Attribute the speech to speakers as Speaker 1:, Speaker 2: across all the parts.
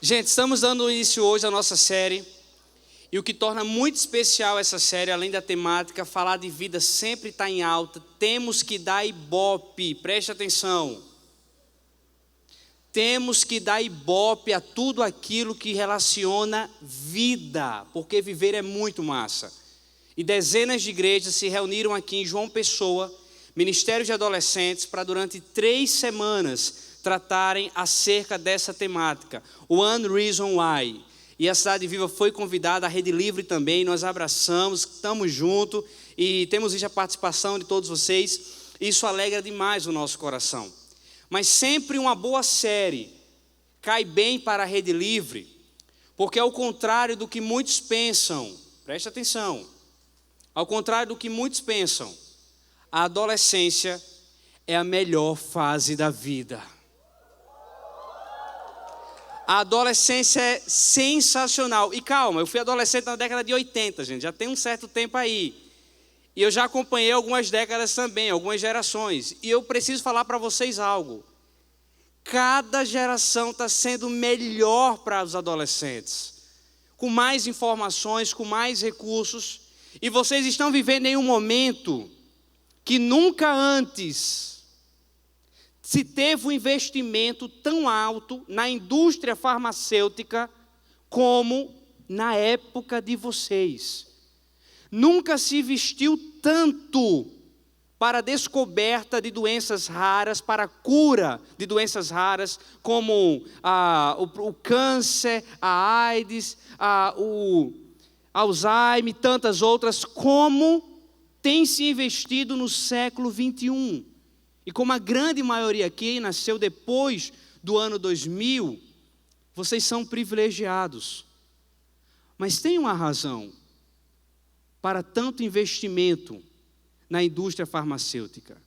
Speaker 1: Gente, estamos dando início hoje à nossa série. E o que torna muito especial essa série, além da temática, falar de vida sempre está em alta. Temos que dar ibope, preste atenção. Temos que dar ibope a tudo aquilo que relaciona vida, porque viver é muito massa. E dezenas de igrejas se reuniram aqui em João Pessoa, Ministério de Adolescentes, para durante 3 semanas tratarem acerca dessa temática, One Reason Why. E a Cidade Viva foi convidada, a Rede Livre também, nós abraçamos, estamos juntos e temos visto a participação de todos vocês. Isso alegra demais o nosso coração. Mas sempre uma boa série cai bem para a Rede Livre, porque ao contrário do que muitos pensam, preste atenção, ao contrário do que muitos pensam, a adolescência é a melhor fase da vida. A adolescência é sensacional. E calma, eu fui adolescente na década de 80, gente, já tem um certo tempo aí. E eu já acompanhei algumas décadas também, algumas gerações. E eu preciso falar para vocês algo. Cada geração está sendo melhor para os adolescentes. Com mais informações, com mais recursos. E vocês estão vivendo em um momento que nunca antes se teve um investimento tão alto na indústria farmacêutica como na época de vocês. Nunca se investiu tanto para a descoberta de doenças raras, para a cura de doenças raras, como o câncer, a AIDS, o Alzheimer e tantas outras, como tem se investido no século 21. E como a grande maioria aqui nasceu depois do ano 2000, vocês são privilegiados. Mas tem uma razão para tanto investimento na indústria farmacêutica.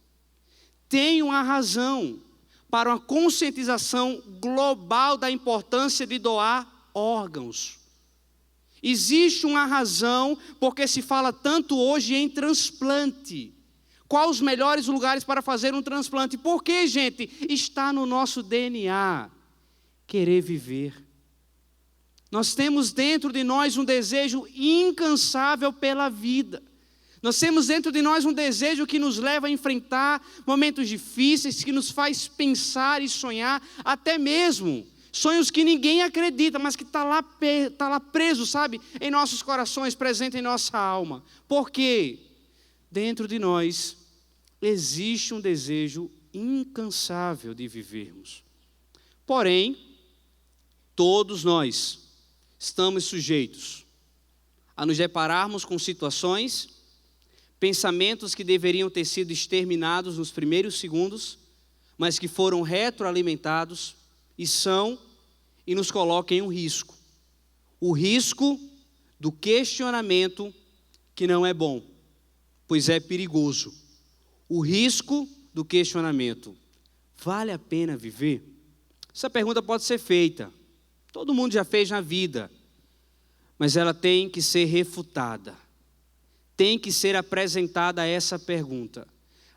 Speaker 1: Tem uma razão para uma conscientização global da importância de doar órgãos. Existe uma razão porque se fala tanto hoje em transplante. Quais os melhores lugares para fazer um transplante? Porque, gente, está no nosso DNA querer viver. Nós temos dentro de nós um desejo incansável pela vida. Nós temos dentro de nós um desejo que nos leva a enfrentar momentos difíceis, que nos faz pensar e sonhar, até mesmo sonhos que ninguém acredita, mas que está lá preso, sabe, em nossos corações, presente em nossa alma. Por quê? Dentro de nós existe um desejo incansável de vivermos. Porém, todos nós estamos sujeitos a nos depararmos com situações, pensamentos que deveriam ter sido exterminados nos primeiros segundos, mas que foram retroalimentados e nos colocam em um risco. O risco do questionamento que não é bom, pois é perigoso. O risco do questionamento. Vale a pena viver? Essa pergunta pode ser feita. Todo mundo já fez na vida. Mas ela tem que ser refutada. Tem que ser apresentada essa pergunta.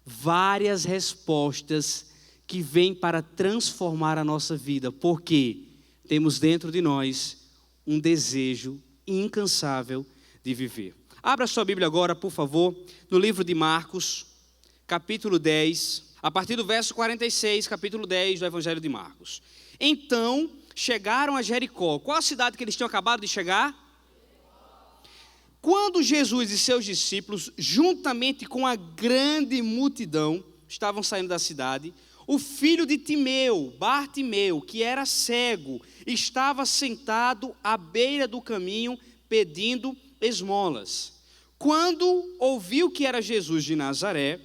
Speaker 1: Várias respostas que vêm para transformar a nossa vida. Porque temos dentro de nós um desejo incansável de viver. Abra sua Bíblia agora, por favor, no livro de Marcos, capítulo 10, a partir do verso 46, capítulo 10 do Evangelho de Marcos. Então, chegaram a Jericó. Qual a cidade que eles tinham acabado de chegar? Quando Jesus e seus discípulos, juntamente com a grande multidão, estavam saindo da cidade, o filho de Timeu, Bartimeu, que era cego, estava sentado à beira do caminho, pedindo esmolas. Quando ouviu que era Jesus de Nazaré,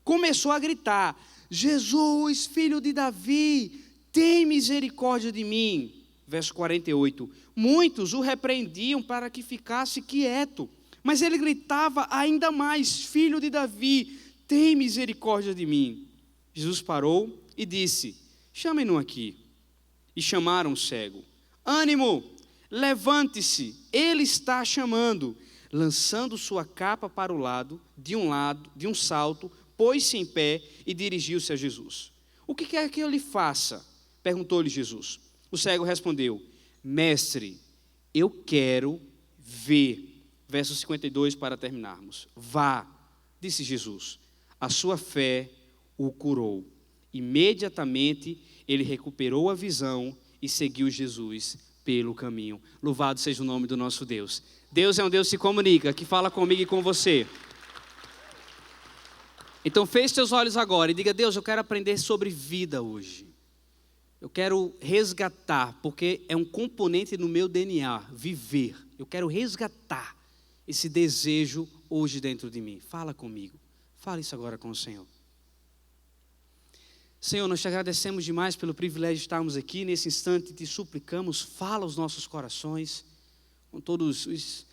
Speaker 1: começou a gritar: Jesus, filho de Davi, tem misericórdia de mim. Verso 48. Muitos o repreendiam para que ficasse quieto, mas ele gritava ainda mais: Filho de Davi, tem misericórdia de mim. Jesus parou e disse: Chamem-no aqui. E chamaram o cego. Ânimo, levante-se, ele está chamando. Lançando sua capa para o lado, de um salto, pôs-se em pé e dirigiu-se a Jesus. O que quer que eu lhe faça? Perguntou-lhe Jesus. O cego respondeu: Mestre, eu quero ver. Verso 52 para terminarmos. Vá, disse Jesus, a sua fé o curou. Imediatamente ele recuperou a visão e seguiu Jesus pelo caminho. Louvado seja o nome do nosso Deus. Deus é um Deus que se comunica, que fala comigo e com você. Então feche seus olhos agora e diga: Deus, eu quero aprender sobre vida hoje. Eu quero resgatar, porque é um componente no meu DNA, viver. Eu quero resgatar esse desejo hoje dentro de mim. Fala comigo. Fala isso agora com o Senhor. Senhor, nós te agradecemos demais pelo privilégio de estarmos aqui. Nesse instante te suplicamos, fala aos nossos corações, com todos os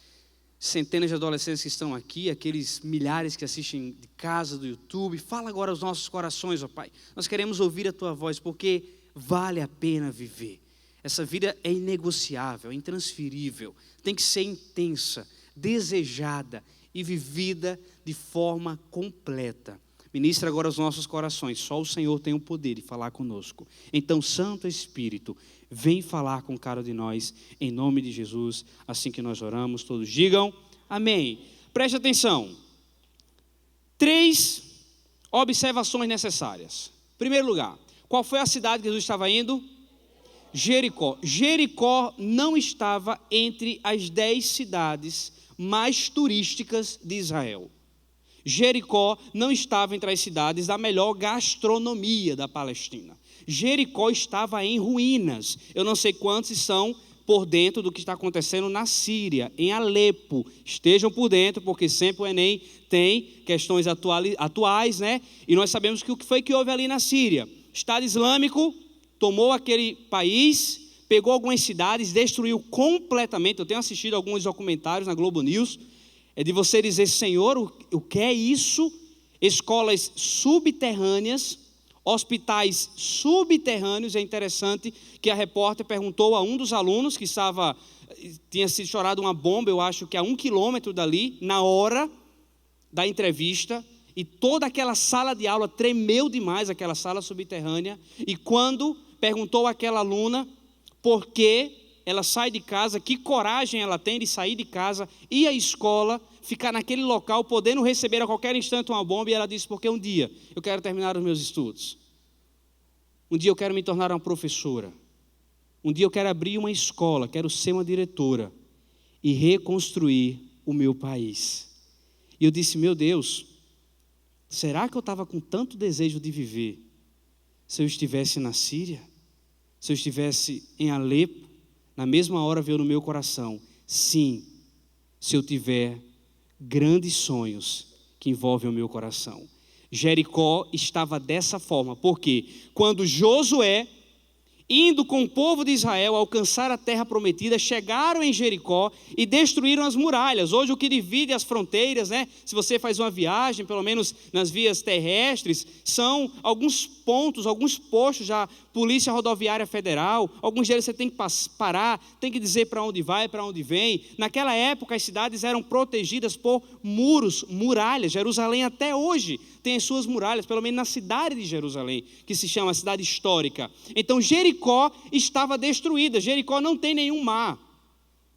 Speaker 1: centenas de adolescentes que estão aqui, aqueles milhares que assistem de casa, do YouTube. Fala agora aos nossos corações, ó Pai. Nós queremos ouvir a Tua voz, porque vale a pena viver. Essa vida é inegociável, é intransferível, tem que ser intensa, desejada e vivida de forma completa. Ministra agora os nossos corações, só o Senhor tem o poder de falar conosco. Então, Santo Espírito, vem falar com cada um de nós, em nome de Jesus, assim que nós oramos, todos digam amém. Preste atenção, 3 observações necessárias. Em primeiro lugar, qual foi a cidade que Jesus estava indo? Jericó. Jericó não estava entre as 10 cidades mais turísticas de Israel. Jericó não estava entre as cidades da melhor gastronomia da Palestina. Jericó estava em ruínas. Eu não sei quantos são por dentro do que está acontecendo na Síria, em Alepo. Estejam por dentro, porque sempre o Enem tem questões atuais, né? E nós sabemos que o que foi que houve ali na Síria. Estado Islâmico tomou aquele país, pegou algumas cidades, destruiu completamente. Eu tenho assistido alguns documentários na Globo News. É de você dizer: Senhor, o que é isso? Escolas subterrâneas, hospitais subterrâneos. É interessante que a repórter perguntou a um dos alunos que tinha sido estourado uma bomba, eu acho que a 1 quilômetro dali, na hora da entrevista, e toda aquela sala de aula tremeu demais, aquela sala subterrânea. E quando perguntou àquela aluna por que ela sai de casa, que coragem ela tem de sair de casa, ir à escola, ficar naquele local, podendo receber a qualquer instante uma bomba, e ela disse: porque um dia eu quero terminar os meus estudos. Um dia eu quero me tornar uma professora. Um dia eu quero abrir uma escola, quero ser uma diretora e reconstruir o meu país. E eu disse: meu Deus, será que eu estava com tanto desejo de viver se eu estivesse na Síria? Se eu estivesse em Alepo? Na mesma hora veio no meu coração: sim, se eu tiver grandes sonhos que envolvem o meu coração. Jericó estava dessa forma, porque quando Josué, indo com o povo de Israel alcançar a terra prometida, chegaram em Jericó e destruíram as muralhas. Hoje o que divide as fronteiras, né? Se você faz uma viagem, pelo menos nas vias terrestres, são alguns pontos, alguns postos já, Polícia Rodoviária Federal. Alguns deles você tem que parar, tem que dizer para onde vai, para onde vem. Naquela época as cidades eram protegidas por muros, muralhas. Jerusalém até hoje tem as suas muralhas, pelo menos na cidade de Jerusalém, que se chama cidade histórica. Então Jericó estava destruída. Jericó não tem nenhum mar.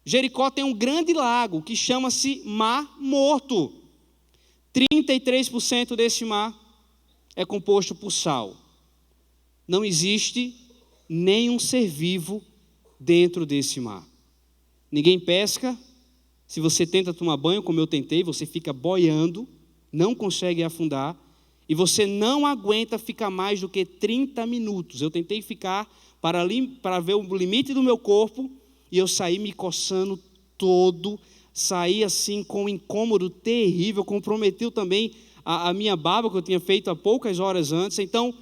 Speaker 1: Jericó tem um grande lago que chama-se Mar Morto. 33% desse mar é composto por sal. Não existe nenhum ser vivo dentro desse mar. Ninguém pesca. Se você tenta tomar banho, como eu tentei, você fica boiando, não consegue afundar, e você não aguenta ficar mais do que 30 minutos. Eu tentei ficar para ver o limite do meu corpo, e eu saí me coçando todo, saí assim com um incômodo terrível, comprometeu também a minha barba, que eu tinha feito há poucas horas antes. Então,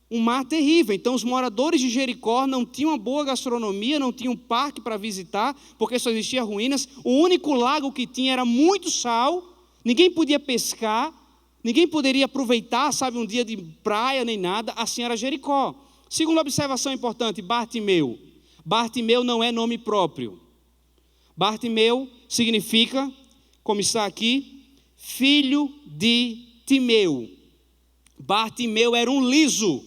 Speaker 1: um mar terrível. Então os moradores de Jericó não tinham uma boa gastronomia, não tinham um parque para visitar, porque só existia ruínas. O único lago que tinha era muito sal, ninguém podia pescar, ninguém poderia aproveitar, sabe, um dia de praia nem nada. Assim era Jericó. Segunda observação importante: Bartimeu. Bartimeu não é nome próprio. Bartimeu significa, como está aqui, filho de Timeu. Bartimeu era um liso.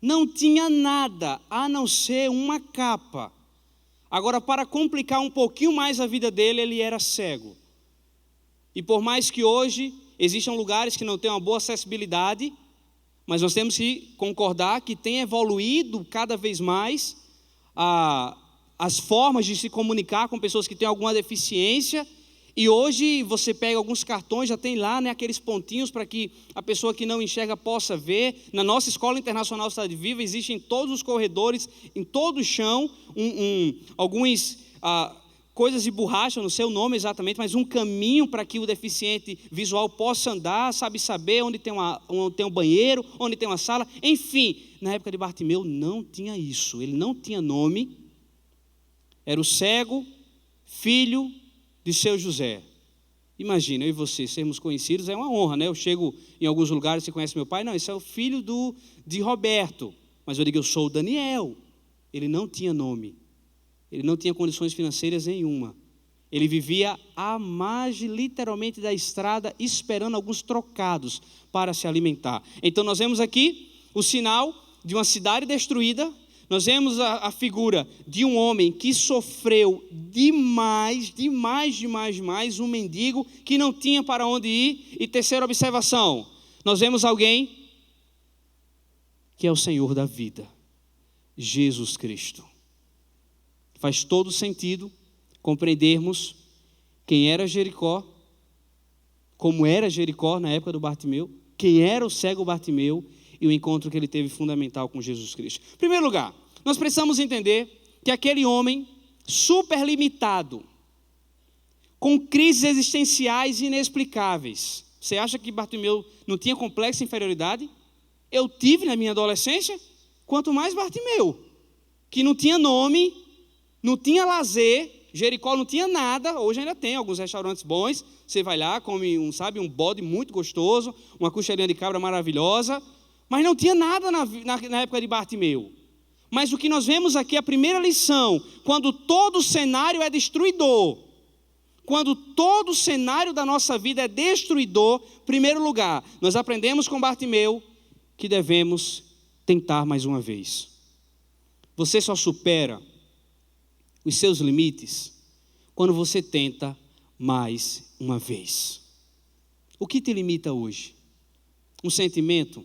Speaker 1: Não tinha nada a não ser uma capa. Agora, para complicar um pouquinho mais a vida dele, ele era cego. E por mais que hoje existam lugares que não têm uma boa acessibilidade, mas nós temos que concordar que tem evoluído cada vez mais as formas de se comunicar com pessoas que têm alguma deficiência. E hoje você pega alguns cartões, já tem lá, né, aqueles pontinhos para que a pessoa que não enxerga possa ver. Na nossa Escola Internacional Cidade Viva, existe em todos os corredores, em todo o chão, algumas coisas de borracha, não sei o nome exatamente, mas um caminho para que o deficiente visual possa andar, saber onde tem um banheiro, onde tem uma sala. Enfim, na época de Bartimeu não tinha isso, ele não tinha nome, era o cego, filho de seu José. Imagina, eu e você sermos conhecidos, é uma honra, né? Eu chego em alguns lugares, você conhece meu pai? Não, esse é o filho de Roberto. Mas eu digo, eu sou o Daniel. Ele não tinha nome. Ele não tinha condições financeiras nenhuma. Ele vivia à margem, literalmente, da estrada, esperando alguns trocados para se alimentar. Então nós vemos aqui o sinal de uma cidade destruída. Nós vemos a figura de um homem que sofreu demais, um mendigo que não tinha para onde ir. E terceira observação, nós vemos alguém que é o Senhor da vida, Jesus Cristo. Faz todo sentido compreendermos quem era Jericó, como era Jericó na época do Bartimeu, quem era o cego Bartimeu, e o encontro que ele teve fundamental com Jesus Cristo. Em primeiro lugar, nós precisamos entender que aquele homem super limitado, com crises existenciais inexplicáveis. Você acha que Bartimeu não tinha complexo de inferioridade? Eu tive na minha adolescência, quanto mais Bartimeu, que não tinha nome, não tinha lazer, Jericó não tinha nada, hoje ainda tem alguns restaurantes bons, você vai lá, come um bode muito gostoso, uma costelinha de cabra maravilhosa, mas não tinha nada na época de Bartimeu. Mas o que nós vemos aqui, a primeira lição, quando todo o cenário é destruidor, quando todo o cenário da nossa vida é destruidor, em primeiro lugar, nós aprendemos com Bartimeu que devemos tentar mais uma vez. Você só supera os seus limites quando você tenta mais uma vez. O que te limita hoje? Um sentimento?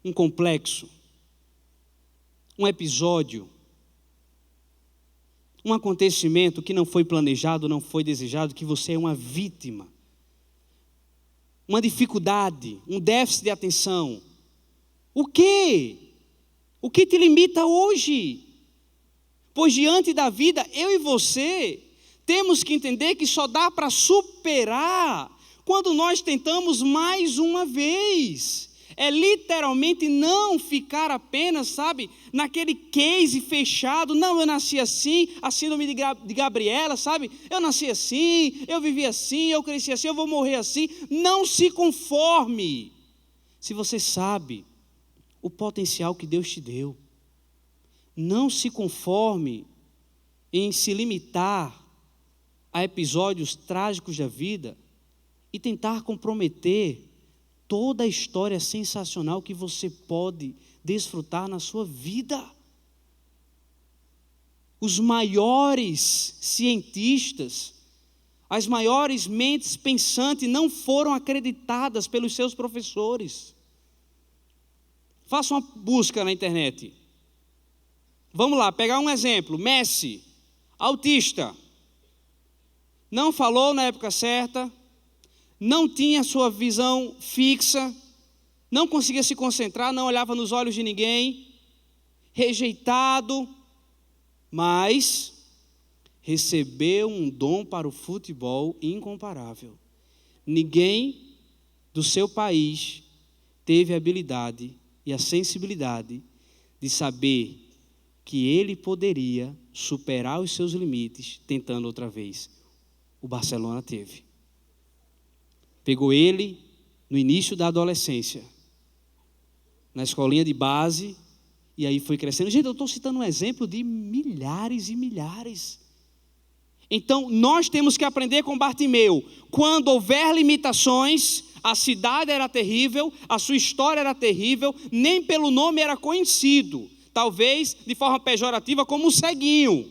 Speaker 1: Um complexo, um episódio, um acontecimento que não foi planejado, não foi desejado, que você é uma vítima, uma dificuldade, um déficit de atenção. O quê? O que te limita hoje? Pois diante da vida, eu e você temos que entender que só dá para superar quando nós tentamos mais uma vez. É literalmente não ficar apenas, naquele case fechado. Não, eu nasci assim, a síndrome de Gabriela, eu nasci assim, eu vivi assim, eu cresci assim, eu vou morrer assim. Não se conforme. Se você sabe o potencial que Deus te deu, não se conforme em se limitar a episódios trágicos da vida e tentar comprometer toda a história sensacional que você pode desfrutar na sua vida. Os maiores cientistas, as maiores mentes pensantes não foram acreditadas pelos seus professores. Faça uma busca na internet. Vamos lá, pegar um exemplo. Messi, autista. Não falou na época certa, não tinha sua visão fixa, não conseguia se concentrar, não olhava nos olhos de ninguém, rejeitado, mas recebeu um dom para o futebol incomparável. Ninguém do seu país teve a habilidade e a sensibilidade de saber que ele poderia superar os seus limites tentando outra vez. O Barcelona teve. Pegou ele no início da adolescência, na escolinha de base, e aí foi crescendo. Gente, eu estou citando um exemplo de milhares e milhares. Então, nós temos que aprender com Bartimeu. Quando houver limitações, A cidade era terrível, a sua história era terrível, nem pelo nome era conhecido. Talvez de forma pejorativa como o ceguinho.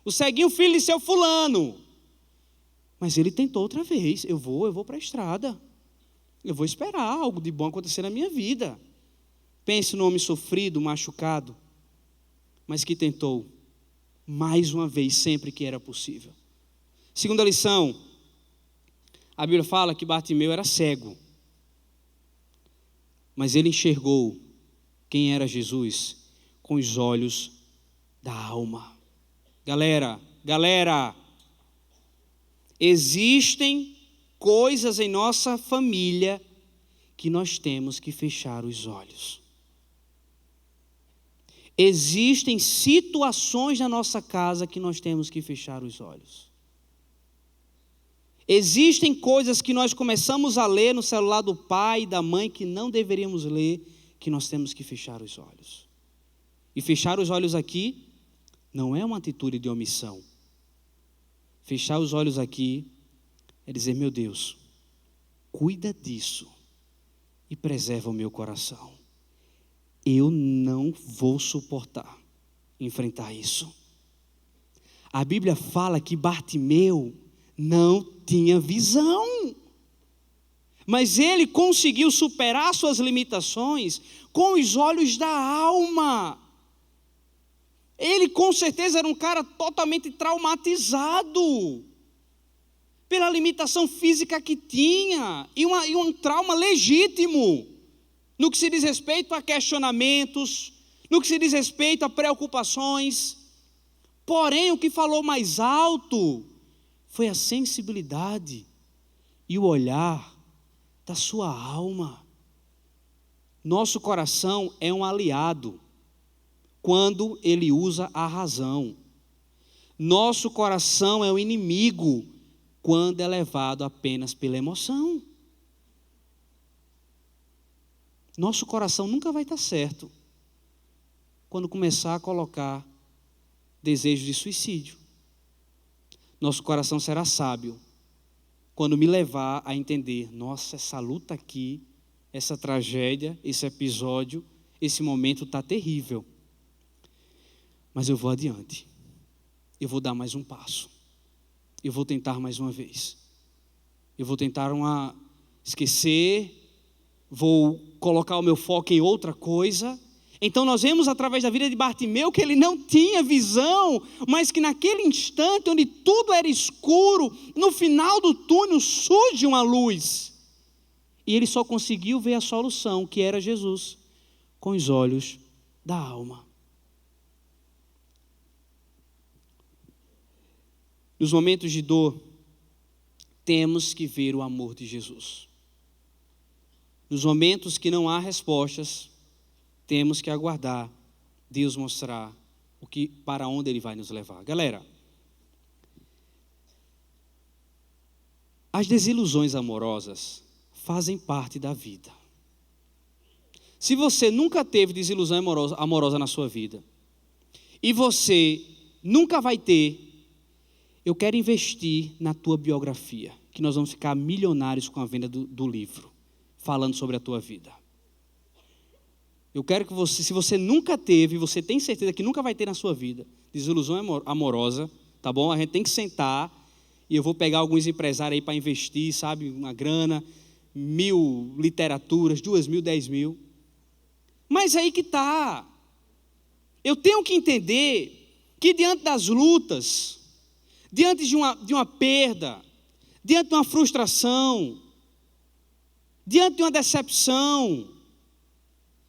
Speaker 1: O ceguinho, filho de seu fulano. Mas ele tentou outra vez. Eu vou para a estrada. Eu vou esperar algo de bom acontecer na minha vida. Pense no homem sofrido, machucado, mas que tentou mais uma vez, sempre que era possível. Segunda lição, a Bíblia fala que Bartimeu era cego, mas ele enxergou quem era Jesus com os olhos da alma. Galera, existem coisas em nossa família que nós temos que fechar os olhos. Existem situações na nossa casa que nós temos que fechar os olhos. Existem coisas que nós começamos a ler no celular do pai e da mãe que não deveríamos ler, que nós temos que fechar os olhos. E fechar os olhos aqui não é uma atitude de omissão. Fechar os olhos aqui é dizer, meu Deus, cuida disso e preserva o meu coração. Eu não vou suportar enfrentar isso. A Bíblia fala que Bartimeu não tinha visão, mas ele conseguiu superar suas limitações com os olhos da alma. Ele com certeza era um cara totalmente traumatizado pela limitação física que tinha, e um trauma legítimo, no que se diz respeito a questionamentos, no que se diz respeito a preocupações. Porém, o que falou mais alto foi a sensibilidade e o olhar da sua alma. Nosso coração é um aliado quando ele usa a razão. Nosso coração é um inimigo quando é levado apenas pela emoção. Nosso coração nunca vai estar certo quando começar a colocar desejo de suicídio. Nosso coração será sábio quando me levar a entender, nossa, essa luta aqui, essa tragédia, esse episódio, esse momento está terrível. Mas eu vou adiante. Eu vou dar mais um passo. Eu vou tentar mais uma vez. Eu vou tentar esquecer, vou colocar o meu foco em outra coisa. Então nós vemos através da vida de Bartimeu que ele não tinha visão, mas que naquele instante onde tudo era escuro, no final do túnel surge uma luz. E ele só conseguiu ver a solução, que era Jesus, com os olhos da alma. Nos momentos de dor, temos que ver o amor de Jesus. Nos momentos que não há respostas, temos que aguardar Deus mostrar para onde Ele vai nos levar. Galera, as desilusões amorosas fazem parte da vida. Se você nunca teve desilusão amorosa na sua vida, e você nunca vai ter, eu quero investir na tua biografia, que nós vamos ficar milionários com a venda do livro, falando sobre a tua vida. Eu quero que você, se você nunca teve, você tem certeza que nunca vai ter na sua vida, desilusão amorosa, tá bom? A gente tem que sentar, e eu vou pegar alguns empresários aí para investir, sabe, uma grana, 1.000 literaturas, 2.000, 10.000. Mas aí que está. Eu tenho que entender que diante das lutas, diante de uma perda, diante de uma frustração, diante de uma decepção,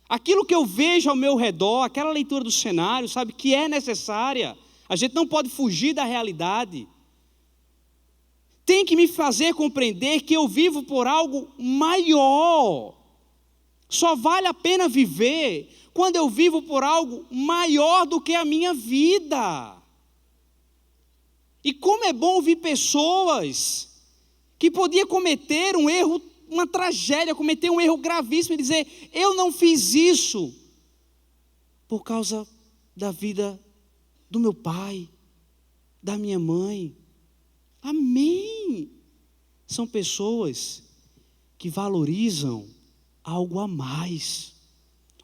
Speaker 1: aquilo que eu vejo ao meu redor, aquela leitura do cenário, sabe, que é necessária, a gente não pode fugir da realidade, tem que me fazer compreender que eu vivo por algo maior. Só vale a pena viver quando eu vivo por algo maior do que a minha vida. E como é bom ouvir pessoas que podiam cometer um erro, uma tragédia, cometer um erro gravíssimo e dizer, eu não fiz isso por causa da vida do meu pai, da minha mãe. Amém. São pessoas que valorizam algo a mais.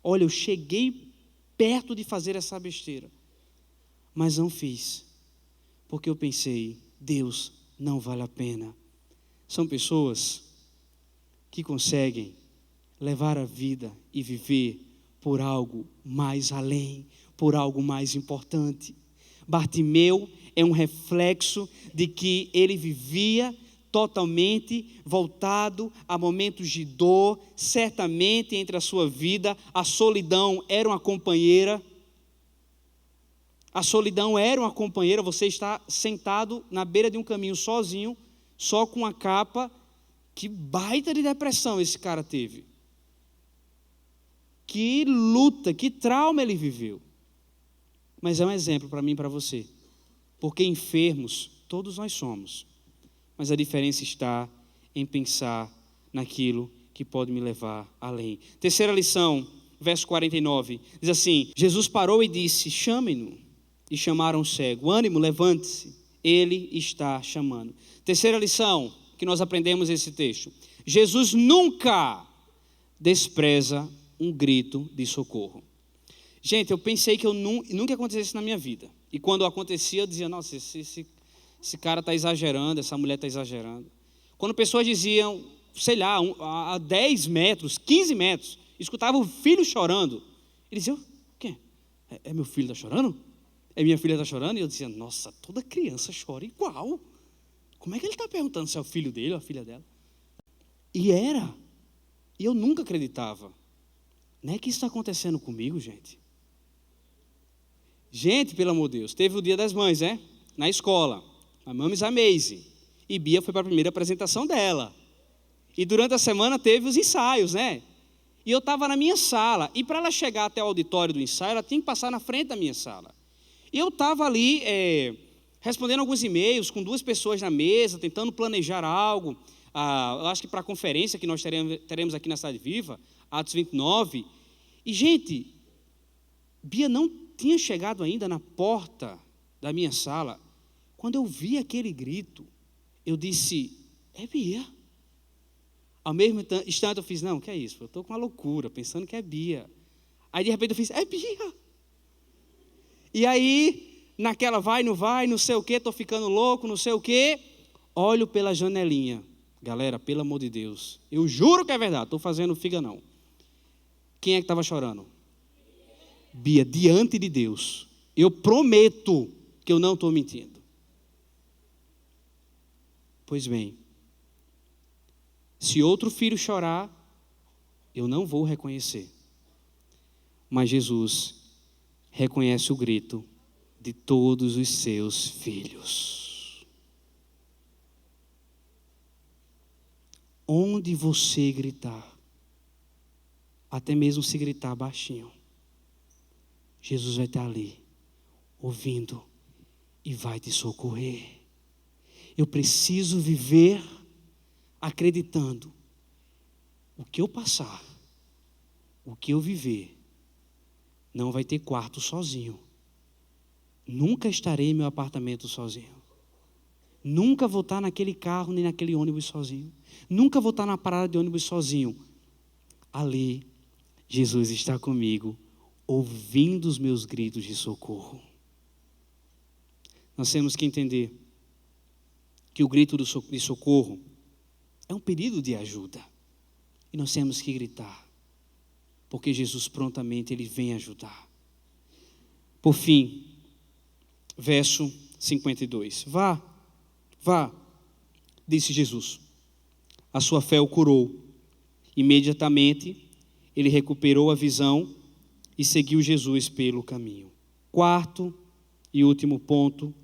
Speaker 1: Olha, eu cheguei perto de fazer essa besteira, mas não fiz, porque eu pensei, Deus, não vale a pena. São pessoas que conseguem levar a vida e viver por algo mais além, por algo mais importante. Bartimeu é um reflexo de que ele vivia totalmente voltado a momentos de dor. Certamente entre a sua vida a solidão era uma companheira. A solidão era uma companheira. Você está sentado na beira de um caminho sozinho, só com a capa. Que baita de depressão esse cara teve. Que luta, que trauma ele viveu. Mas é um exemplo para mim e para você. Porque enfermos, todos nós somos. Mas a diferença está em pensar naquilo que pode me levar além. Terceira lição, verso 49. Diz assim, Jesus parou e disse, chamem-no. E chamaram o cego. Ânimo, levante-se. Ele está chamando. Terceira lição que nós aprendemos nesse texto. Jesus nunca despreza um grito de socorro. Gente, eu pensei que nunca acontecesse na minha vida. E quando acontecia, eu dizia, nossa, esse cara está exagerando, essa mulher está exagerando. Quando pessoas diziam, sei lá, a 10 metros, 15 metros, escutava o filho chorando. Eles diziam, o quê? É meu filho que está chorando? É minha filha que está chorando? E eu dizia, nossa, toda criança chora igual. Como é que ele está perguntando se é o filho dele ou a filha dela? E era. E eu nunca acreditava. Não é que isso está acontecendo comigo, gente. Gente, pelo amor de Deus, teve o Dia das Mães, né? Na escola. A Mames Amazing. E Bia foi para a primeira apresentação dela. E durante a semana teve os ensaios, né? E eu estava na minha sala. E para ela chegar até o auditório do ensaio, ela tinha que passar na frente da minha sala. E eu estava ali respondendo alguns e-mails com 2 pessoas na mesa, tentando planejar algo. Eu acho que para a conferência que nós teremos aqui na Cidade Viva, Atos 29. E, gente, Bia não tinha chegado ainda na porta da minha sala. Quando eu vi aquele grito, eu disse, é Bia. Ao mesmo instante eu fiz, não, que é isso? Eu estou com uma loucura, pensando que é Bia. Aí de repente eu fiz, é Bia. E aí, naquela vai, não sei o quê, estou ficando louco, não sei o quê. Olho pela janelinha. Galera, pelo amor de Deus, eu juro que é verdade, estou fazendo figa não. Quem é que estava chorando? Bia, diante de Deus. Eu prometo que eu não estou mentindo. Pois bem, se outro filho chorar, eu não vou reconhecer. Mas Jesus reconhece o grito de todos os seus filhos. Onde você gritar, até mesmo se gritar baixinho, Jesus vai estar ali, ouvindo, e vai te socorrer. Eu preciso viver acreditando, o que eu passar, o que eu viver, não vai ter quarto sozinho. Nunca estarei em meu apartamento sozinho. Nunca vou estar naquele carro nem naquele ônibus sozinho. Nunca vou estar na parada de ônibus sozinho. Ali, Jesus está comigo, ouvindo os meus gritos de socorro. Nós temos que entender que o grito de socorro é um pedido de ajuda. E nós temos que gritar, porque Jesus prontamente ele vem ajudar. Por fim, verso 52. Vá, disse Jesus. A sua fé o curou. Imediatamente, ele recuperou a visão e seguiu Jesus pelo caminho. Quarto e último ponto,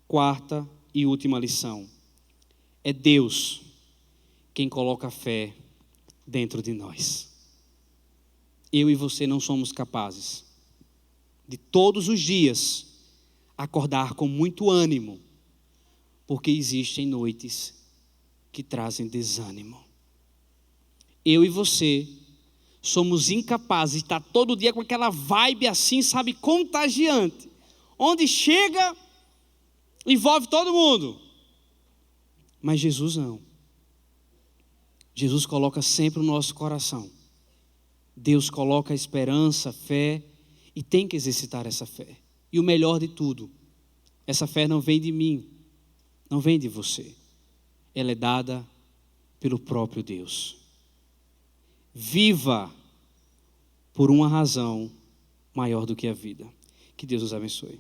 Speaker 1: quarta e última lição. É Deus quem coloca a fé dentro de nós. Eu e você não somos capazes de todos os dias acordar com muito ânimo, porque existem noites que trazem desânimo. Eu e você somos incapazes de estar todo dia com aquela vibe assim, sabe, contagiante, onde chega, envolve todo mundo. Mas Jesus não. Jesus coloca sempre o nosso coração. Deus coloca a esperança, a fé, e tem que exercitar essa fé. E o melhor de tudo, essa fé não vem de mim, não vem de você. Ela é dada pelo próprio Deus. Viva por uma razão maior do que a vida. Que Deus os abençoe.